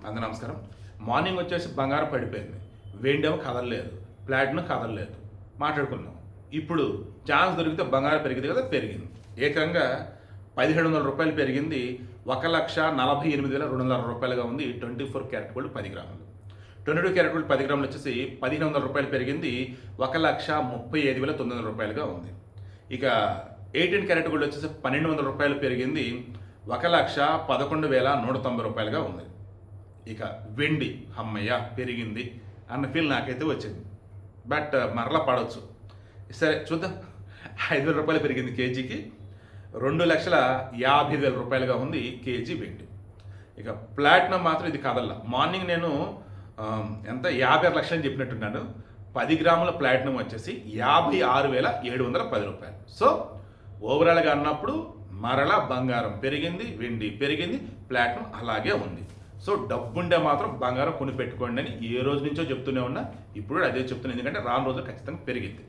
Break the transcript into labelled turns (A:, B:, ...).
A: అందరూ నమస్కారం. మార్నింగ్ వచ్చేసి బంగారం పడిపోయింది, వెండేమో కదలలేదు, ప్లాటినం కదలలేదు, మాట్లాడుకున్నాం. ఇప్పుడు ఛాన్స్ దొరికితే బంగారం పెరిగింది కదా, పెరిగింది. ఏకంగా 1700 రూపాయలు పెరిగింది. 1,48,200 రూపాయలుగా ఉంది 24 క్యారెట్ గోల్డ్ 10 గ్రాములు. 22 క్యారెట్ గోల్డ్ 10 గ్రాములు వచ్చేసి 1,500 రూపాయలు పెరిగింది, 1,35,900 రూపాయలుగా ఉంది. ఇక 18 క్యారెట్ గోల్డ్ వచ్చేసి 1,200 రూపాయలు పెరిగింది, 1,11,190 రూపాయలుగా ఉంది. ఇక వెండి అమ్మయ్య పెరిగింది అన్న ఫీల్ నాకైతే వచ్చింది. బట్ మరలా పడవచ్చు. సరే చూద్దాం. 5,000 రూపాయలు పెరిగింది కేజీకి, 2,50,000 రూపాయలుగా ఉంది కేజీ వెండి. ఇక ప్లాటినం మాత్రం ఇది కదల్లా. మార్నింగ్ నేను ఎంత 56 లక్షలు అని చెప్పినట్టున్నాను. 10 గ్రాముల ప్లాటినం వచ్చేసి 56,710 రూపాయలు. సో ఓవరాల్గా అన్నప్పుడు మరలా బంగారం పెరిగింది, వెండి పెరిగింది, ప్లాటినం అలాగే ఉంది. సో డబ్బుండే మాత్రం బంగారం కొని పెట్టుకోండి అని ఏ రోజు నుంచో చెప్తూనే ఉన్నా, ఇప్పుడు అదే చెప్తున్నాను. ఎందుకంటే రాను రోజులు ఖచ్చితంగా పెరిగింది.